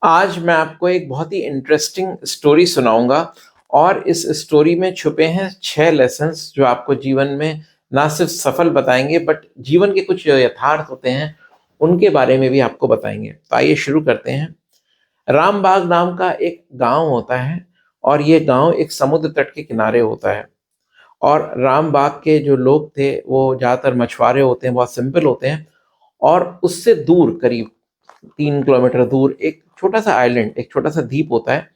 आज मैं आपको एक बहुत ही इंटरेस्टिंग स्टोरी सुनाऊँगा और इस स्टोरी में छुपे हैं 6 लेसन्स जो आपको जीवन में ना सिर्फ़ सफल बताएँगे बट जीवन के कुछ यथार्थ होते हैं, उनके बारे में भी आपको बताएँगे। तो आइए शुरू करते हैं। रामबाग नाम का एक गाँव होता है और ये गाँव एक समुद्र तट के किनारे होता है और रामबाग के जो लोग थे, वो ज़्यादातर मछुआरे होते हैं, बहुत सिंपल होते हैं और उससे दूर करीब 3 किलोमीटर दूर एक छोटा-सा आइलैंड, एक छोटा-सा द्वीप होता है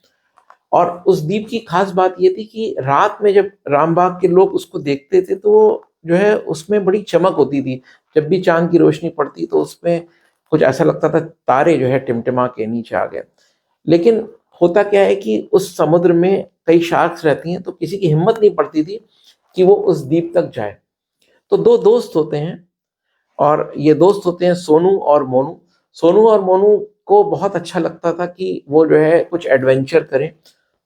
और उस द्वीप की ख़ास बात ये थी कि रात में जब रामबाग के लोग उसको देखते थे, तो वो जो है उसमें बड़ी चमक होती थी। जब भी चाँद की रोशनी पड़ती तो उसमें कुछ ऐसा लगता था तारे जो है टिमटिमा के नीचे आ गए। लेकिन होता क्या है कि उस समुद्र में कई शार्क्स रहती हैं, तो किसी की हिम्मत नहीं पड़ती थी कि वो उस द्वीप तक जाए। तो 2 दोस्त होते हैं और ये दोस्त होते हैं सोनू और मोनू। सोनू और मोनू को बहुत अच्छा लगता था कि वो जो है कुछ एडवेंचर करें।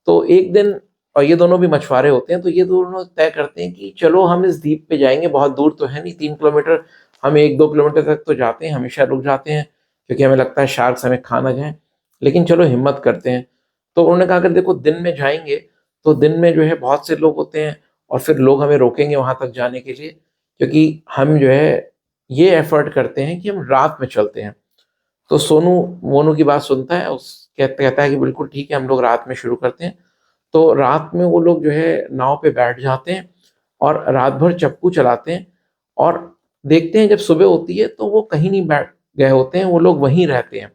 तो एक दिन और ये दोनों भी मछुआरे होते हैं, तो ये दोनों तय करते हैं कि चलो हम इस द्वीप पे जाएँगे, बहुत दूर तो है नहीं 3 किलोमीटर, हम 1-2 किलोमीटर तक तो जाते हैं, हमेशा रुक जाते हैं, क्योंकि हमें लगता है शार्क्स हमें खा ना जाएँ, लेकिन चलो हिम्मत करते हैं। तो उन्होंने कहा अगर देखो दिन में जाएँगे, तो दिन में जो है बहुत से लोग होते हैं और फिर लोग हमें रोकेंगे वहाँ तक जाने के लिए, क्योंकि हम जो है ये एफर्ट करते हैं कि हम रात में चलते हैं। तो सोनू मोनू की बात सुनता है, कहता है कि बिल्कुल ठीक है, हम लोग रात में शुरू करते हैं। तो रात में वो लोग जो है नाव पे बैठ जाते हैं और रात भर चप्पू चलाते हैं और देखते हैं जब सुबह होती है तो वो कहीं नहीं बैठ गए होते हैं, वो लोग वहीं रहते हैं।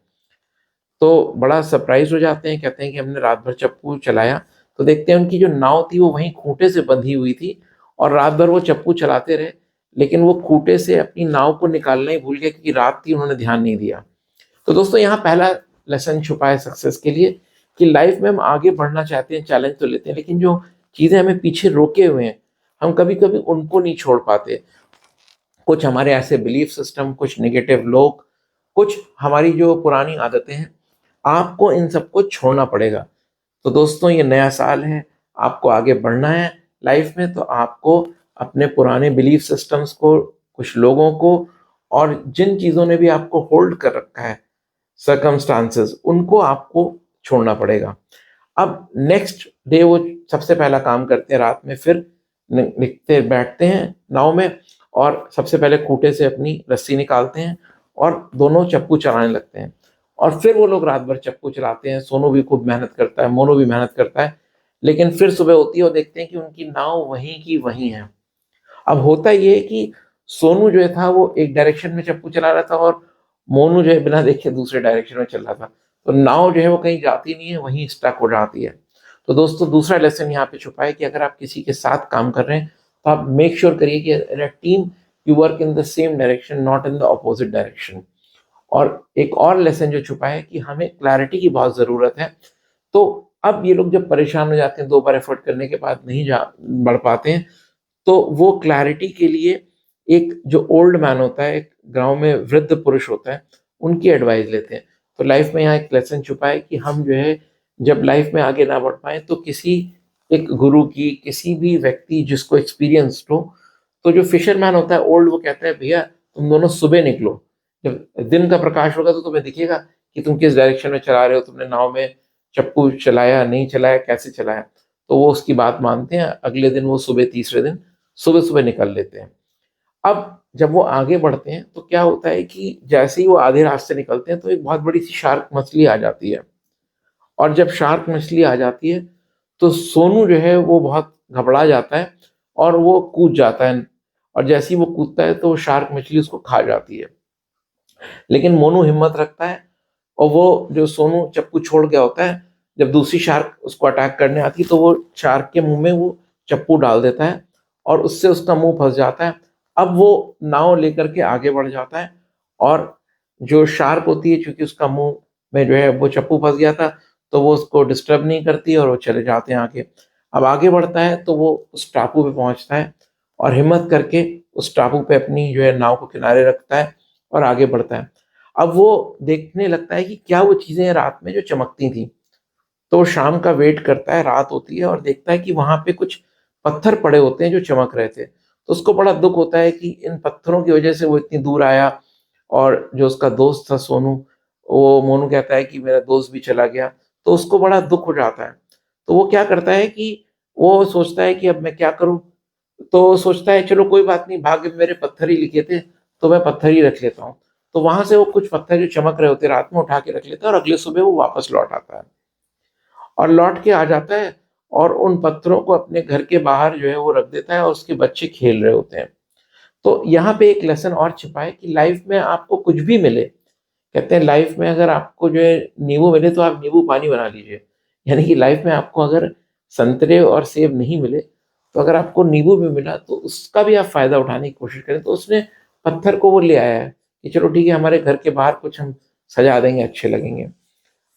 तो बड़ा सरप्राइज़ हो जाते हैं, कहते हैं कि हमने रात भर चप्पू चलाया, तो देखते हैं उनकी जो नाव थी वो वहीं खूँटे से बंधी हुई थी और रात भर वो चप्पू चलाते रहे, लेकिन वो खूँटे से अपनी नाव को निकालना ही भूल गए क्योंकि रात थी, उन्होंने ध्यान नहीं दिया। तो दोस्तों यहाँ पहला लेसन छुपा है सक्सेस के लिए कि लाइफ में हम आगे बढ़ना चाहते हैं, चैलेंज तो लेते हैं, लेकिन जो चीज़ें हमें पीछे रोके हुए हैं, हम कभी-कभी उनको नहीं छोड़ पाते। कुछ हमारे ऐसे बिलीफ सिस्टम, कुछ नेगेटिव लोग, कुछ हमारी जो पुरानी आदतें हैं, आपको इन सबको छोड़ना पड़ेगा। तो दोस्तों ये नया साल है, आपको आगे बढ़ना है लाइफ में, तो आपको अपने पुराने बिलीफ सिस्टम्स को, कुछ लोगों को और जिन चीज़ों ने भी आपको होल्ड कर रखा है, सर्कमस्टांसेस, उनको आपको छोड़ना पड़ेगा। अब नेक्स्ट डे वो सबसे पहला काम करते हैं, रात में फिर लिखते बैठते हैं नाव में और सबसे पहले खूँटे से अपनी रस्सी निकालते हैं और दोनों चप्पू चलाने लगते हैं। और फिर वो लोग रात भर चप्पू चलाते हैं, सोनू भी खूब मेहनत करता है, मोनू भी मेहनत करता है, लेकिन फिर सुबह होती है और देखते हैं कि उनकी नाव वहीं की वहीं है। अब होता ये है कि सोनू जो था वो एक डायरेक्शन में चप्पू चला रहा था और मोनू जो है बिना देखे दूसरे डायरेक्शन में चल रहा था। तो नाव जो है वो कहीं जाती नहीं है, वहीं स्टक हो जाती है। तो दोस्तों दूसरा लेसन यहाँ पे छुपा है कि अगर आप किसी के साथ काम कर रहे हैं, तो आप मेक श्योर करिए कि in a team you work in the same direction, not in the opposite direction. और एक और लेसन जो छुपा है कि हमें क्लैरिटी की बहुत ज़रूरत है। तो अब ये लोग जब परेशान हो जाते हैं, 2 बार एफर्ट करने के बाद नहीं जा बढ़ पाते हैं, तो वो क्लैरिटी के लिए एक जो ओल्ड मैन होता है, एक गाँव में वृद्ध पुरुष होता है, उनकी एडवाइस लेते हैं। तो लाइफ में यहाँ एक लेसन छुपा है कि हम जो है जब लाइफ में आगे ना बढ़ पाएँ तो किसी एक गुरु की, किसी भी व्यक्ति जिसको एक्सपीरियंस्ड हो, तो जो फिशरमैन होता है ओल्ड, वो कहता है भैया तुम दोनों सुबह निकलो। जब दिन का प्रकाश होगा तो तुम्हें दिखेगा कि तुम किस डायरेक्शन में चला रहे हो, तुमने नाव में चप्पू चलाया, नहीं चलाया, कैसे चलाया। तो वो उसकी बात मानते हैं, अगले दिन वो सुबह तीसरे दिन सुबह-सुबह निकल लेते हैं। अब जब वो आगे बढ़ते हैं तो क्या होता है कि जैसे ही वो आधे रास्ते निकलते हैं तो एक बहुत बड़ी-सी शार्क मछली आ जाती है और जब शार्क मछली आ जाती है तो सोनू जो है वो बहुत घबरा जाता है और वो कूद जाता है और जैसे ही वो कूदता है तो शार्क मछली उसको खा जाती है। लेकिन मोनू हिम्मत रखता है और वो जो सोनू चप्पू छोड़ गया होता है, जब दूसरी शार्क उसको अटैक करने आती है तो वो शार्क के मुँह में वो चप्पू डाल देता है और उससे उसका मुँह फँस जाता है। अब वो नाव लेकर के आगे बढ़ जाता है और जो शार्क होती है, चूँकि उसका मुँह में जो है वो चप्पू फँस गया था, तो वो उसको डिस्टर्ब नहीं करती और वो चले जाते हैं आगे। अब आगे बढ़ता है तो वो उस टापू पे पहुँचता है और हिम्मत करके उस टापू पे अपनी जो है नाव को किनारे रखता है और आगे बढ़ता है। अब वो देखने लगता है कि क्या वो चीज़ें रात में जो चमकती थी, तो वो शाम का वेट करता है, रात होती है और देखता है कि वहाँ पे कुछ पत्थर पड़े होते हैं जो चमक रहे थे। तो उसको बड़ा दुःख होता है कि इन पत्थरों की वज़ह से वो इतनी दूर आया और जो उसका दोस्त था सोनू, वो मोनू कहता है कि मेरा दोस्त भी चला गया, तो उसको बड़ा दुःख हो जाता है। तो वो क्या करता है कि वो सोचता है कि अब मैं क्या करूँ? तो सोचता है चलो कोई बात नहीं, भाग्य में मेरे पत्थर ही लिखे थे, तो मैं पत्थर ही रख लेता हूँ। तो वहाँ से वो कुछ पत्थर जो चमक रहे होते हैं रात में उठा के रख लेता है और अगले सुबह वो वापस लौट आता है। और लौट के आ जाता है और उन पत्थरों को अपने घर के बाहर जो है वो रख देता है और उसके बच्चे खेल रहे होते हैं। तो यहाँ पे एक लेसन और छिपा है कि लाइफ में आपको कुछ भी मिले, कहते हैं लाइफ में अगर आपको जो है नींबू मिले तो आप नींबू पानी बना लीजिए। यानी कि लाइफ में आपको अगर संतरे और सेब नहीं मिले, तो अगर आपको नींबू भी मिला तो उसका भी आप फ़ायदा उठाने की कोशिश करें। तो उसने पत्थर को वो ले आया है कि चलो ठीक है, हमारे घर के बाहर कुछ हम सजा देंगे, अच्छे लगेंगे।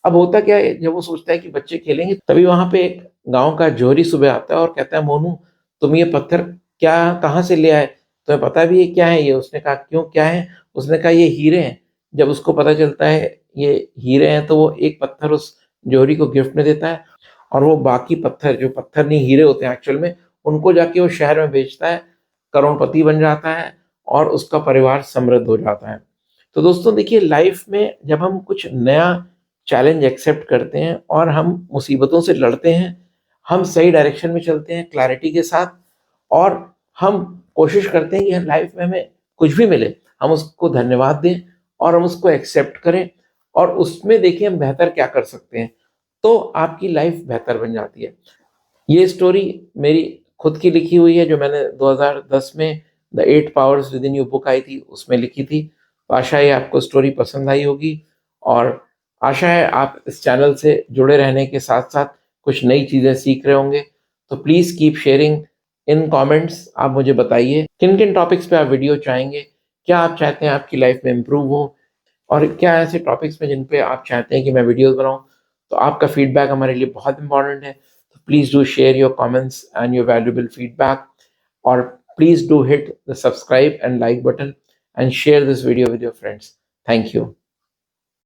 अब होता क्या है, जब वो सोचता है कि बच्चे खेलेंगे, तभी वहाँ पे एक गाँव का जोहरी सुबह आता है और कहता है, "मोनू, तुम ये पत्थर क्या कहाँ से ले आए? तुम्हें पता भी है क्या है ये?" उसने कहा, "क्यों, क्या है?" उसने कहा, "ये हीरे हैं।" जब उसको पता चलता है ये हीरे हैं, तो वो एक पत्थर उस जोहरी को गिफ्ट में देता है और वो बाकी पत्थर, जो पत्थर नहीं हीरे होते हैं एक्चुअल में, उनको जाके वो शहर में बेचता है, करोड़पति बन जाता है और उसका परिवार समृद्ध हो जाता है। तो दोस्तों देखिए, लाइफ में जब हम कुछ नया चैलेंज एक्सेप्ट करते हैं और हम मुसीबतों से लड़ते हैं, हम सही डायरेक्शन में चलते हैं क्लैरिटी के साथ और हम कोशिश करते हैं कि लाइफ में हमें कुछ भी मिले, हम उसको धन्यवाद दें और हम उसको एक्सेप्ट करें और उसमें देखिए हम बेहतर क्या कर सकते हैं, तो आपकी लाइफ बेहतर बन जाती है। ये स्टोरी मेरी खुद की लिखी हुई है, जो मैंने 2010 में the 8 powers within you book आई थी, उसमें लिखी थी। तो आशा है आपको स्टोरी पसंद आई होगी और आशा है आप इस चैनल से जुड़े रहने के साथ-साथ कुछ नई चीज़ें सीख रहे होंगे। तो please keep sharing in comments, आप मुझे बताइए किन-किन टॉपिक्स पे आप वीडियो चाहेंगे? क्या आप चाहते हैं आपकी लाइफ में इम्प्रूव हो? और क्या ऐसे टॉपिक्स हैं जिन पे आप चाहते हैं कि मैं वीडियोज़ बनाऊँ? तो आपका फीडबैक हमारे लिए बहुत इम्पोर्टेंट है। तो please do share your comments and your valuable feedback और please do hit the subscribe and like button and share this video with your friends. Thank you.